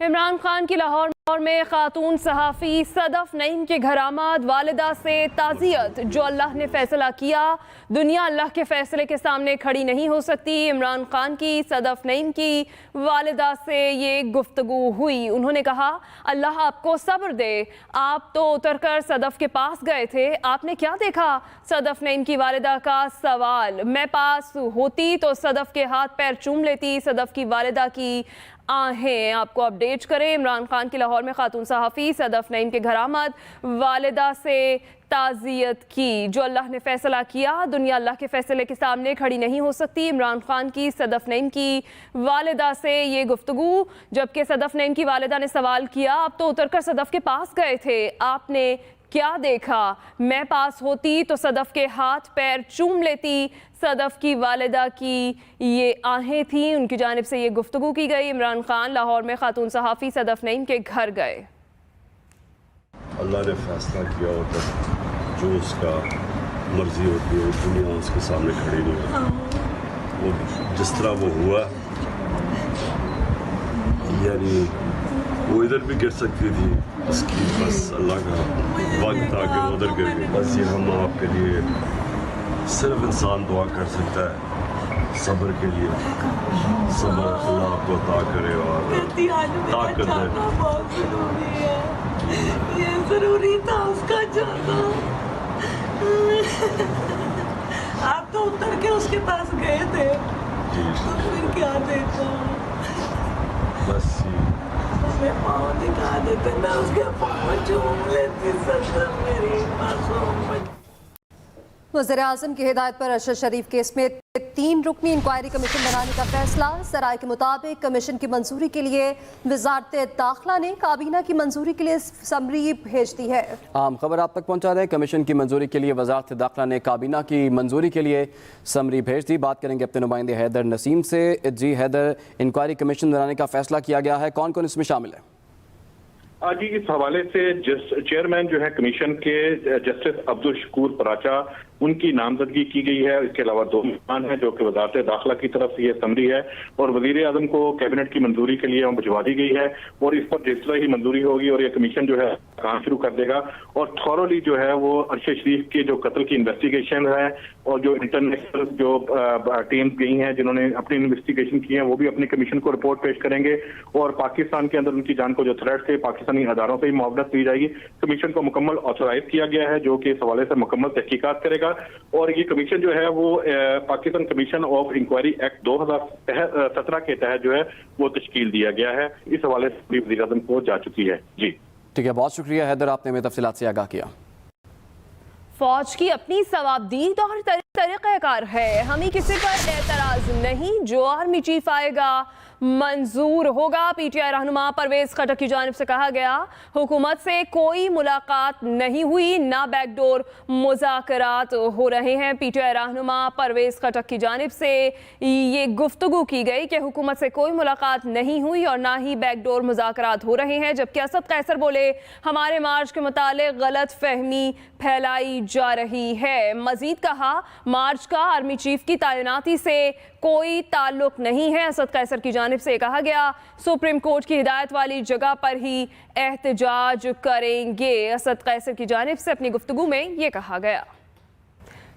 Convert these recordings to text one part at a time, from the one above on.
عمران خان کی لاہور میں خاتون صحافی صدف نعیم کے گھر آمد، والدہ سے تعزیت۔ جو اللہ نے فیصلہ کیا، دنیا اللہ کے فیصلے کے سامنے کھڑی نہیں ہو سکتی۔ عمران خان کی صدف نعیم کی والدہ سے یہ گفتگو ہوئی۔ انہوں نے کہا، اللہ آپ کو صبر دے، آپ تو اتر کر صدف کے پاس گئے تھے، آپ نے کیا دیکھا؟ صدف نعیم کی والدہ کا سوال، میں پاس ہوتی تو صدف کے ہاتھ پیر چوم لیتی۔ صدف کی والدہ کی آہیں آپ کو اپڈیٹ کریں۔ عمران خان کی لاہور میں خاتون صحافی صدف نعیم کے گھر آمد، والدہ سے تعزیت کی۔ جو اللہ نے فیصلہ کیا، دنیا اللہ کے فیصلے کے سامنے کھڑی نہیں ہو سکتی۔ عمران خان کی صدف نعیم کی والدہ سے یہ گفتگو، جبکہ صدف نعیم کی والدہ نے سوال کیا، آپ تو اتر کر صدف کے پاس گئے تھے، آپ نے کیا دیکھا؟ میں پاس ہوتی تو صدف کے ہاتھ پیر چوم لیتی۔ صدف کی والدہ کی یہ آہیں تھیں، ان کی جانب سے یہ گفتگو کی گئی۔ عمران خان لاہور میں خاتون صحافی صدف نعیم کے گھر گئے۔ اللہ نے فیصلہ کیا ہوتا ہے، جو اس کا مرضی ہوتی ہے دنیا اس کے سامنے کھڑی نہیں ہوتی۔ وہ جس طرح وہ ہوا، یعنی وہ ادھر بھی گر سکتی تھی، اس کی بس اللہ کا وقت تھا کہ وہ ادھر گر گئی۔ بس یہ ہم آپ کے لیے صرف انسان دعا کر سکتا ہے صبر کے لیے، صبر اللہ آپ کو عطا کرے اور طاقت دے۔ یہ ضروری تھا اس کا جانا۔ آپ تو اتر کے اس کے پاس گئے تھے، تو پھر کیا دیکھا؟ بس ہمیں پاؤں دکھا دیتے، میں اس کے پاؤں چوم لیتی۔ صدف میری معصوم بچی۔ وزیراعظم کی ہدایت پر ارشد شریف کیس میں 3 رکنی انکوائری کمیشن بنانے کا فیصلہ۔ سرائے کے مطابق کمیشن کی منظوری کے لیے وزارت داخلہ نے کابینہ کی منظوری کے لیے سمری بھیج دی ہے۔ عام خبر آپ تک پہنچا رہے ہیں۔ کمیشن کی منظوری کے لیے وزارت داخلہ نے کابینہ کی منظوری کے لیے سمری بھیج دی۔ بات کریں گے اپنے نمائندے حیدر نسیم سے۔ جی حیدر، انکوائری کمیشن بنانے کا فیصلہ کیا گیا ہے، کون کون اس میں شامل ہے؟ جی، اس حوالے سے چیئرمین جو ہے کمیشن کے جسٹس عبدالشکور پراچا، ان کی نامزدگی کی گئی ہے۔ اس کے علاوہ 2 مہمان ہیں جو کہ وزارت داخلہ کی طرف سے یہ سمری ہے، اور وزیر اعظم کو کیبنٹ کی منظوری کے لیے بھجوا دی گئی ہے، اور اس پر جس طرح ہی منظوری ہوگی اور یہ کمیشن جو ہے کام شروع کر دے گا، اور تھورولی جو ہے وہ ارشد شریف کے جو قتل کی انویسٹیگیشن ہے، اور جو انٹرنیشنل جو ٹیمز گئی ہیں جنہوں نے اپنی انویسٹیگیشن کی ہے، وہ بھی اپنی کمیشن کو رپورٹ پیش کریں گے، اور پاکستان کے اندر ان کی جان کو جو تھریٹ تھے پاکستانی اداروں سے ہی معاونت دی جائے گی۔ کمیشن کو مکمل آتھورائز کیا گیا ہے جو کہ اس حوالے سے مکمل تحقیقات کرے گا، اور یہ کمیشن جو ہے وہ Pakistan commission of inquiry act 2017 کے تحت جو ہے وہ تشکیل دیا گیا ہے۔ اس حوالے سے وزیر اعظم کو جا چکی ہے۔ جی ٹھیک ہے، بہت شکریہ حیدر، آپ نے ہمیں تفصیلات سے آگاہ کیا۔ فوج کی اپنی ثوابدید اور طریقہ کار ہے، ہمیں کسی پر اعتراض نہیں، جو آرمی چیف آئے گا منظور ہوگا۔ پی ٹی آئی رہنما پرویز خٹک کی جانب سے کہا گیا، حکومت سے کوئی ملاقات نہیں ہوئی، نہ بیک ڈور مذاکرات ہو رہے ہیں۔ پی ٹی آئی رہنما پرویز خٹک کی جانب سے یہ گفتگو کی گئی کہ حکومت سے کوئی ملاقات نہیں ہوئی اور نہ ہی بیک ڈور مذاکرات ہو رہے ہیں، جبکہ اسد قیصر بولے، ہمارے مارچ کے متعلق غلط فہمی پھیلائی جا رہی ہے۔ مزید کہا، مارچ کا آرمی چیف کی تعیناتی سے کوئی تعلق نہیں ہے۔ اسد قیصر کی جانب سے کہا گیا، سپریم کورٹ کی ہدایت والی جگہ پر ہی احتجاج کریں گے۔ اسد قیصر کی جانب سے اپنی گفتگو میں یہ کہا گیا۔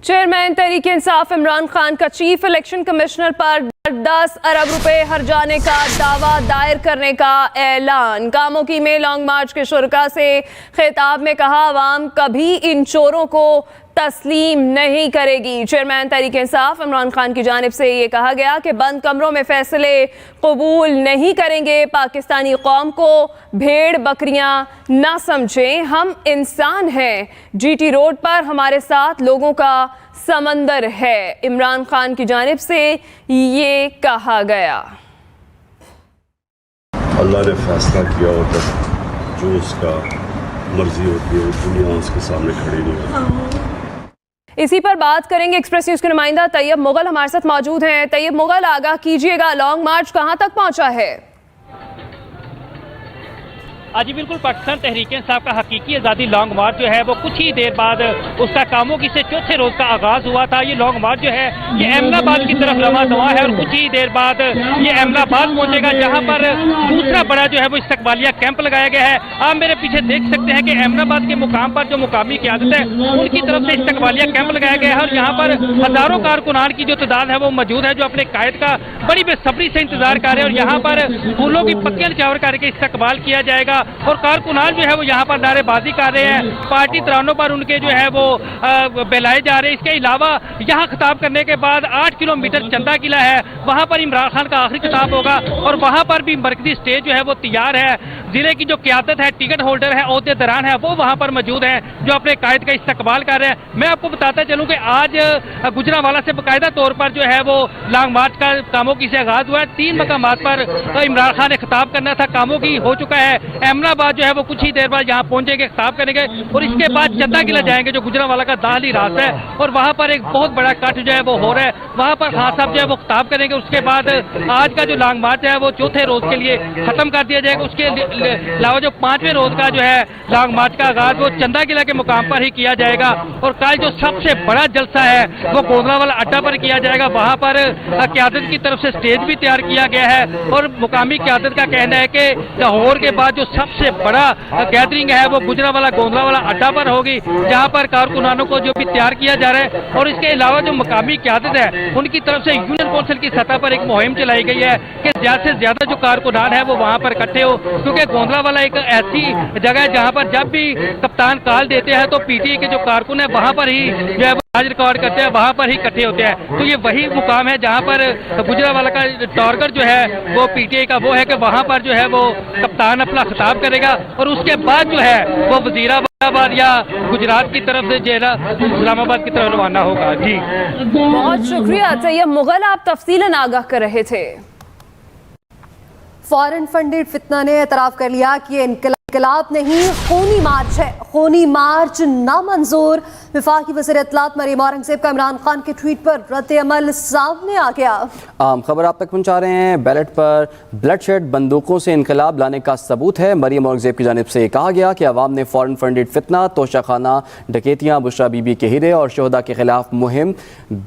چیئرمین تحریک انصاف عمران خان کا چیف الیکشن کمشنر پر 10 ارب روپے ہرجانے کا دعویٰ دائر کرنے کا اعلان۔ کاموکی میں لانگ مارچ کے شرکاء سے خطاب میں کہا، عوام کبھی ان چوروں کو تسلیم نہیں کرے گی۔ چیئرمین تحریک انصاف عمران خان کی جانب سے یہ کہا گیا کہ بند کمروں میں فیصلے قبول نہیں کریں گے، پاکستانی قوم کو بھیڑ بکریاں نہ سمجھیں، ہم انسان ہیں، جی ٹی روڈ پر ہمارے ساتھ لوگوں کا سمندر ہے۔ عمران خان کی جانب سے یہ کہا گیا، اللہ نے فیصلہ کیا ہوتا ہے، جو اس کا مرضی ہوتی ہے دنیا اس کے سامنے کھڑی نہیں ہوتی۔ اسی پر بات کریں گے، ایکسپریس نیوز کے نمائندہ طیب مغل ہمارے ساتھ موجود ہیں۔ طیب مغل، آگاہ کیجیے گا، لانگ مارچ کہاں تک پہنچا ہے؟ جی بالکل پاکستان تحریک انصاف کا حقیقی آزادی لانگ مارچ جو ہے وہ کچھ ہی دیر بعد اس کا کاموگی سے چوتھے روز کا آغاز ہوا تھا. یہ لانگ مارچ جو ہے یہ احمد آباد کی طرف رواں دواں ہے اور کچھ ہی دیر بعد یہ احمد آباد پہنچے گا جہاں پر دوسرا بڑا جو ہے وہ استقبالیہ کیمپ لگایا گیا ہے. آپ میرے پیچھے دیکھ سکتے ہیں کہ احمد آباد کے مقام پر جو مقامی قیادت ہے ان کی طرف سے استقبالیہ کیمپ لگایا گیا ہے اور یہاں پر ہزاروں کارکنان کی جو تعداد ہے وہ موجود ہے جو اپنے قائد کا بڑی بے صبری سے انتظار کر رہے ہیں اور یہاں پر پھولوں کی پکیاں نچھاور کر کے استقبال کیا جائے گا اور کارکنان جو ہے وہ یہاں پر نعرے بازی کر رہے ہیں, پارٹی ترانوں پر ان کے جو ہے وہ بہلائے جا رہے ہیں. اس کے علاوہ یہاں خطاب کرنے کے بعد 8 کلومیٹر چندہ قلعہ ہے, وہاں پر عمران خان کا آخری خطاب ہوگا اور وہاں پر بھی مرکزی سٹیج جو ہے وہ تیار ہے. ضلع کی جو قیادت ہے, ٹکٹ ہولڈر ہے, عہدے داران ہے, وہ وہاں پر موجود ہیں جو اپنے قائد کا استقبال کر رہے ہیں. میں آپ کو بتاتا چلوں کہ آج گجرانوالہ سے باقاعدہ طور پر جو ہے وہ لانگ مارچ کا کاموں کی سے آغاز ہوا ہے. 3 مقامات پر عمران خان نے خطاب کرنا تھا, کاموں کی ہو چکا ہے. احمد آباد جو ہے وہ کچھ ہی دیر بعد یہاں پہنچیں گے, خطاب کریں گے اور اس کے بعد چندہ قلعہ جائیں گے جو گجرانوالہ کا داخلی راستہ ہے اور وہاں پر ایک بہت بڑا کٹ جو ہے وہ ہو رہا ہے. وہاں پر خان صاحب جو ہے وہ خطاب کریں گے. اس کے بعد آج کا جو لانگ مارچ ہے وہ چوتھے روز کے لیے ختم کر دیا جائے گا. اس کے علاوہ جو 5ویں روز کا جو ہے لانگ مارچ کا آغاز وہ چندہ قلعہ کے مقام پر ہی کیا جائے گا اور کل جو سب سے بڑا جلسہ ہے وہ گوندلاوالا اڈا پر کیا جائے گا. وہاں پر قیادت کی طرف سے اسٹیج بھی تیار کیا گیا ہے اور مقامی قیادت کا کہنا ہے کہ لاہور کے بعد جو سب سے بڑا گیدرنگ ہے وہ گجرانوالہ گوندلاوالا اڈا پر ہوگی جہاں پر کارکنانوں کو جو بھی تیار کیا جا رہا ہے. اور اس کے علاوہ جو مقامی قیادت ہے ان کی طرف سے یونین کونسل کی سطح پر ایک مہم چلائی گئی ہے کہ زیادہ سے زیادہ جو کارکنان ہے وہ وہاں پر اکٹھے ہو, کیونکہ گوندلاوالا ایک ایسی جگہ ہے جہاں پر جب بھی کپتان کال دیتے ہیں تو پی ٹی اے کے جو کارکن ہیں وہاں پر ہی جو ہے آج ریکارڈ کرتے ہیں, وہاں پر ہی اکٹھے ہوتے ہیں. تو یہ وہی مقام ہے جہاں پر گجرانوالہ کا ٹارگٹ جو ہے وہ پی ٹی اے کا وہ ہے کہ وہاں پر جو ہے وہ کپتان اپنا خطاب کرے گا اور اس کے بعد جو ہے وہ وزیر آباد یا گجرات کی طرف سے جو ہے نا اسلام آباد کی طرف روانہ ہوگا. جی بہت شکریہ طیب مغل, آپ تفصیلاً آگاہ کر رہے تھے. فارن فنڈڈ فتنہ نے اعتراف کر لیا کہ یہ انقلاب نہیں خونی مارچ ہے, خونی مارچ نامنظور. وفاقی وزیر اطلاعات مریم اورنگزیب کا عمران خان کے ٹویٹ پر رد عمل سامنے آ گیا. عام خبر آپ تک پہنچا رہے ہیں. بیلٹ پر بلڈ شیڈ بندوقوں سے انقلاب لانے کا ثبوت ہے. مریم اورنگزیب کی جانب سے کہا گیا کہ عوام نے فارن فنڈڈ فتنہ, توشہ خانہ ڈکیتیاں, بشرا بی بی کے ہیرے اور شہداء کے خلاف مہم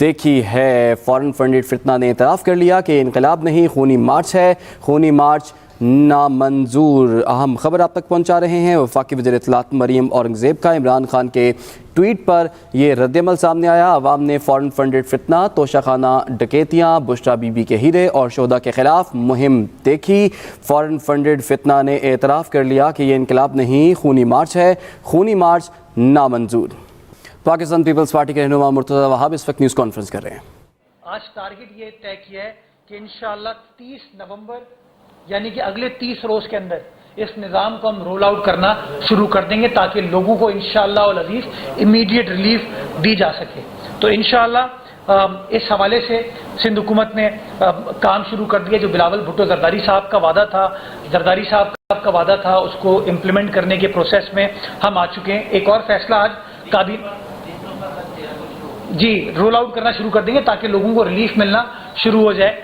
دیکھی ہے. فارن فنڈڈ فتنہ نے اعتراف کر لیا کہ انقلاب نہیں خونی مارچ ہے, خونی مارچ نامنظور. اہم خبر آپ تک پہنچا رہے ہیں. وفاقی وزیر اطلاعات مریم اورنگزیب کا عمران خان کے ٹویٹ پر یہ رد عمل سامنے آیا. عوام نے فارن فنڈڈ فتنہ, توشہ خانہ ڈکیتیاں, بشرا بی بی کے ہیرے اور شہداء کے خلاف مہم دیکھی. فارن فنڈڈ فتنہ نے اعتراف کر لیا کہ یہ انقلاب نہیں خونی مارچ ہے, خونی مارچ نامنظور. پاکستان پیپلز پارٹی کے رہنما مرتضی وہاب اس وقت نیوز کانفرنس کر رہے ہیں. آج ٹارگٹ یہ طے کیا ہے کہ انشاءاللہ 30 نومبر یعنی کہ اگلے 30 روز کے اندر اس نظام کو ہم رول آؤٹ کرنا شروع کر دیں گے تاکہ لوگوں کو انشاءاللہ العزیز امیڈیٹ ریلیف دی جا سکے. تو انشاءاللہ اس حوالے سے سندھ حکومت نے کام شروع کر دیا. جو بلاول بھٹو زرداری صاحب کا وعدہ تھا, زرداری صاحب کا وعدہ تھا, اس کو امپلیمنٹ کرنے کے پروسیس میں ہم آ چکے ہیں. ایک اور فیصلہ آج کابینہ جی رول آؤٹ کرنا شروع کر دیں گے تاکہ لوگوں کو ریلیف ملنا شروع ہو جائے.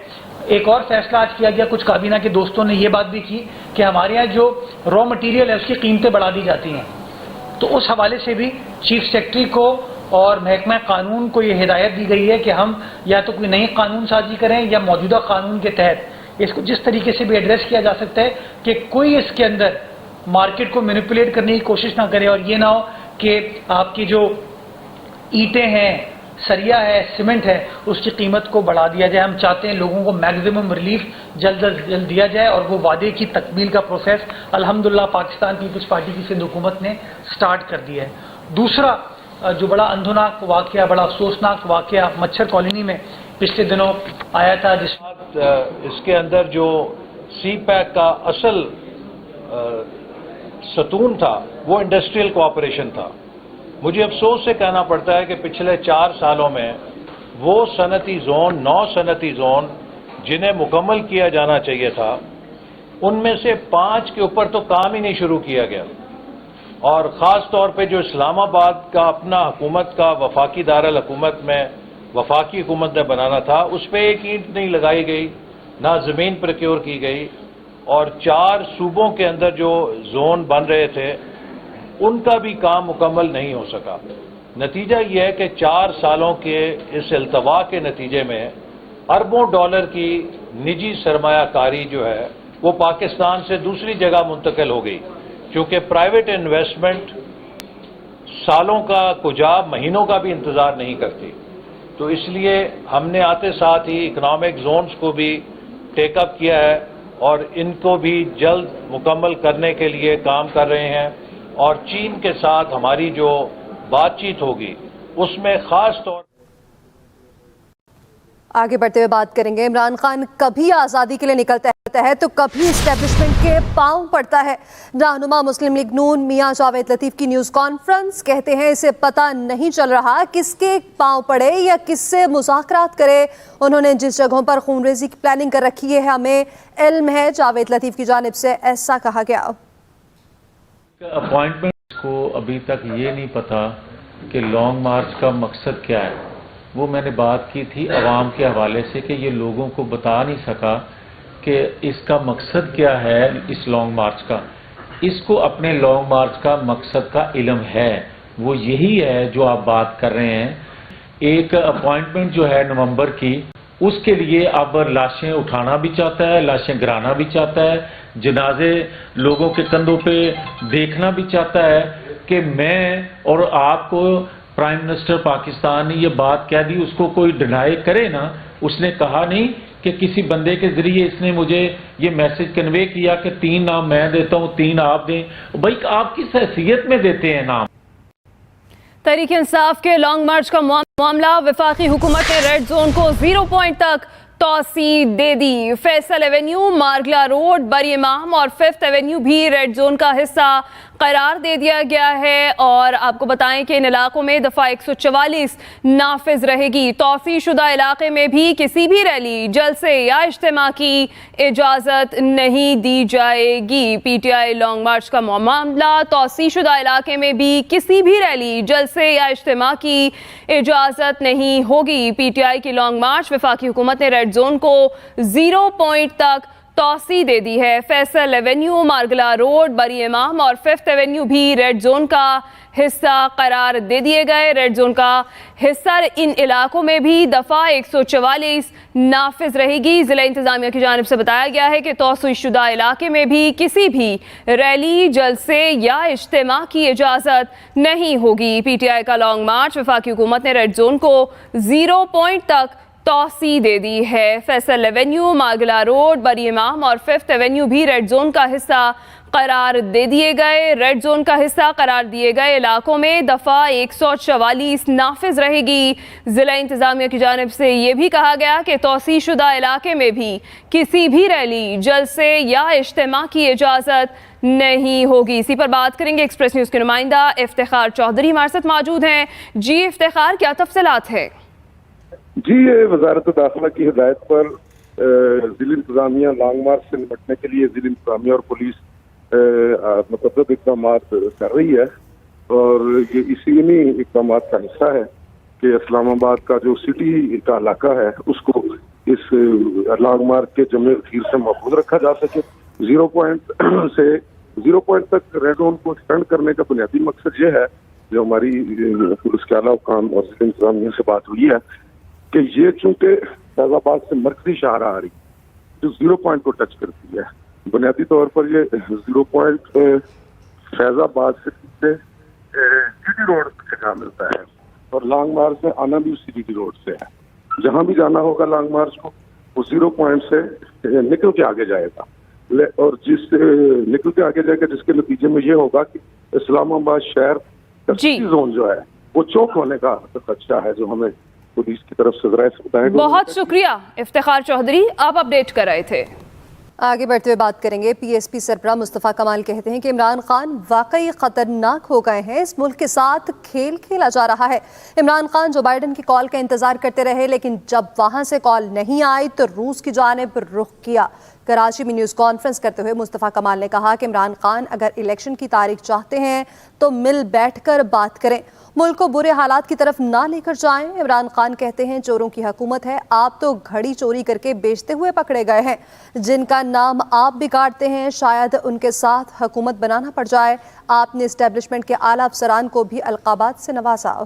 ایک اور فیصلہ آج کیا گیا, کچھ کابینہ کے دوستوں نے یہ بات بھی کی کہ ہمارے یہاں جو را مٹیریل ہے اس کی قیمتیں بڑھا دی جاتی ہیں. تو اس حوالے سے بھی چیف سیکرٹری کو اور محکمہ قانون کو یہ ہدایت دی گئی ہے کہ ہم یا تو کوئی نئی قانون سازی کریں یا موجودہ قانون کے تحت اس کو جس طریقے سے بھی ایڈریس کیا جا سکتا ہے کہ کوئی اس کے اندر مارکیٹ کو مینیپولیٹ کرنے کی کوشش نہ کرے اور یہ نہ ہو کہ آپ کی جو اینٹیں ہیں, سریا ہے, سیمنٹ ہے, اس کی قیمت کو بڑھا دیا جائے. ہم چاہتے ہیں لوگوں کو میگزیمم ریلیف جلد از جلد دیا جائے اور وہ وعدے کی تکمیل کا پروسیس الحمدللہ پاکستان پیپلز پارٹی کی سندھ حکومت نے سٹارٹ کر دیا ہے. دوسرا جو بڑا اندھوناک واقعہ, بڑا افسوسناک واقعہ مچھر کالونی میں پچھلے دنوں آیا تھا, جس اس کے اندر جو سی پیک کا اصل ستون تھا وہ انڈسٹریل کوآپریشن تھا. مجھے افسوس سے کہنا پڑتا ہے کہ پچھلے 4 سالوں میں وہ صنعتی زون 9 صنعتی زون جنہیں مکمل کیا جانا چاہیے تھا ان میں سے 5 کے اوپر تو کام ہی نہیں شروع کیا گیا. اور خاص طور پہ جو اسلام آباد کا اپنا حکومت کا وفاقی دارالحکومت میں وفاقی حکومت نے بنانا تھا اس پہ ایک اینٹ نہیں لگائی گئی, نہ زمین پروکیور کی گئی, اور 4 صوبوں کے اندر جو زون بن رہے تھے ان کا بھی کام مکمل نہیں ہو سکا. نتیجہ یہ ہے کہ 4 سالوں کے اس التوا کے نتیجے میں اربوں ڈالر کی نجی سرمایہ کاری جو ہے وہ پاکستان سے دوسری جگہ منتقل ہو گئی، چونکہ پرائیویٹ انویسٹمنٹ سالوں کا کجا مہینوں کا بھی انتظار نہیں کرتی. تو اس لیے ہم نے آتے ساتھ ہی اکنامک زونز کو بھی ٹیک اپ کیا ہے اور ان کو بھی جلد مکمل کرنے کے لیے کام کر رہے ہیں. اور چین کے ساتھ ہماری جو بات چیت ہوگی اس میں خاص طور آگے بڑھتے ہوئے بات کریں گے. عمران خان کبھی آزادی کے لیے نکلتا ہے تو کبھی اسٹیبلشمنٹ کے پاؤں پڑتا ہے. رہنما مسلم لیگ نون میاں جاوید لطیف کی نیوز کانفرنس، کہتے ہیں اسے پتہ نہیں چل رہا کس کے پاؤں پڑے یا کس سے مذاکرات کرے. انہوں نے جس جگہوں پر خون ریزی کی پلاننگ کر رکھی ہے ہمیں علم ہے. جاوید لطیف کی جانب سے ایسا کہا گیا. اپوائنٹمنٹ کو ابھی تک یہ نہیں پتا کہ لانگ مارچ کا مقصد کیا ہے. وہ میں نے بات کی تھی عوام کے حوالے سے کہ یہ لوگوں کو بتا نہیں سکا کہ اس کا مقصد کیا ہے اس لانگ مارچ کا. اس کو اپنے لانگ مارچ کا مقصد کا علم ہے، وہ یہی ہے جو آپ بات کر رہے ہیں. ایک اپوائنٹمنٹ جو ہے نومبر کی، اس کے لیے اب لاشیں اٹھانا بھی چاہتا ہے، لاشیں گرانا بھی چاہتا ہے، جنازے لوگوں کے کندھوں پہ دیکھنا بھی چاہتا ہے. کہ میں اور آپ کو پرائم منسٹر پاکستان نے یہ بات کہہ دی، اس کو کوئی ڈینائی کرے نا. اس نے کہا نہیں کہ کسی بندے کے ذریعے اس نے مجھے یہ میسج کنوے کیا کہ 3 نام میں دیتا ہوں 3 آپ دیں. بھائی آپ کس حیثیت میں دیتے ہیں نام؟ تحریک انصاف کے لانگ مارچ کا معاملہ، وفاقی حکومت نے ریڈ زون کو 0 پوائنٹ تک توسیع دے دی. فیصل ایونیو، مارگلا روڈ، بری امام اور 5th ایونیو بھی ریڈ زون کا حصہ قرار دے دیا گیا ہے. اور آپ کو بتائیں کہ ان علاقوں میں دفعہ 144 نافذ رہے گی. توسیع شدہ علاقے میں بھی کسی بھی ریلی، جلسے یا اجتماع کی اجازت نہیں دی جائے گی. P T I long march کا معاملہ، توسیع شدہ علاقے میں بھی کسی بھی ریلی، جلسے یا اجتماع کی اجازت نہیں ہوگی. پی ٹی آئی کی لانگ مارچ، وفاقی حکومت نے ریڈ زون کو 0 پوائنٹ تک توسیع دے دی ہے. فیصل ایونیو، مارگلا روڈ، بری امام اور 5th ایونیو بھی ریڈ زون کا حصہ قرار دے دیے گئے. ریڈ زون کا حصہ ان علاقوں میں بھی دفعہ 144 نافذ رہے گی. ضلع انتظامیہ کی جانب سے بتایا گیا ہے کہ توسیع شدہ علاقے میں بھی کسی بھی ریلی، جلسے یا اجتماع کی اجازت نہیں ہوگی. پی ٹی آئی کا لانگ مارچ، وفاقی حکومت نے ریڈ زون کو 0 پوائنٹ تک توسیع دے دی ہے. فیصل ایونیو، مارگلا روڈ، بری امام اور 5th ایونیو بھی ریڈ زون کا حصہ قرار دے دیے گئے. ریڈ زون کا حصہ قرار دیے گئے علاقوں میں دفعہ 144 نافذ رہے گی. ضلع انتظامیہ کی جانب سے یہ بھی کہا گیا کہ توسیع شدہ علاقے میں بھی کسی بھی ریلی، جلسے یا اجتماع کی اجازت نہیں ہوگی. اسی پر بات کریں گے. ایکسپریس نیوز کے نمائندہ افتخار چودھری ہمارے ساتھ موجود ہیں. جی افتخار، کیا تفصیلات ہے؟ جی، وزارت داخلہ کی ہدایت پر ضلع انتظامیہ لانگ مارچ سے نمٹنے کے لیے ضلع انتظامیہ اور پولیس متعدد اقدامات کر رہی ہے. اور یہ اسی اقدامات کا حصہ ہے کہ اسلام آباد کا جو سٹی کا علاقہ ہے اس کو اس لانگ مارچ کے جمع اخیر سے محفوظ رکھا جا سکے. 0 پوائنٹ تک ریڈ زون کو ایکسٹینڈ کرنے کا بنیادی مقصد یہ ہے، جو ہماری پولیس کے اعلیٰ حکام اور ضلع انتظامیہ سے بات ہوئی ہے، کہ یہ چونکہ فیض آباد سے مرکزی شاہراہ آ رہی جو 0 پوائنٹ کو ٹچ کرتی ہے. بنیادی طور پر یہ 0 پوائنٹ فیض آباد سے سٹی روڈ سے جہاں ملتا ہے اور لانگ مارچ میں آنا بھی اسی سٹی روڈ سے ہے. جہاں بھی جانا ہوگا لانگ مارچ کو وہ 0 پوائنٹ سے نکل کے آگے جائے گا. اور جس سے نکل کے آگے جائے گا جس کے نتیجے میں یہ ہوگا کہ اسلام آباد شہر کا سٹی زون جو ہے وہ چوک ہونے کا خدشہ ہے، جو ہمیں پولیس کی طرف سے ذرائع سے بتائیں گے. بہت شکریہ افتخار چودھری، آپ اپڈیٹ کر رہے تھے. آگے بڑھتے ہوئے بات کریں گے. پی ایس پی سربراہ مصطفیٰ کمال کہتے ہیں کہ عمران خان واقعی خطرناک ہو گئے ہیں. اس ملک کے ساتھ کھیل کھیلا جا رہا ہے. عمران خان جو بائیڈن کی کال کا انتظار کرتے رہے، لیکن جب وہاں سے کال نہیں آئی تو روس کی جانب رخ کیا. کراچی میں نیوز کانفرنس کرتے ہوئے مصطفیٰ کمال نے کہا کہ عمران خان اگر الیکشن کی تاریخ چاہتے ہیں تو مل بیٹھ کر بات کریں، ملک کو برے حالات کی طرف نہ لے کر جائیں۔ عمران خان کہتے ہیں چوروں کی حکومت ہے، آپ تو گھڑی چوری کر کے بیچتے ہوئے پکڑے گئے ہیں، جن کا نام آپ بگاڑتے ہیں شاید ان کے ساتھ حکومت بنانا پڑ جائے۔ آپ نے اسٹیبلشمنٹ کے اعلیٰ افسران کو بھی القابات سے نوازا۔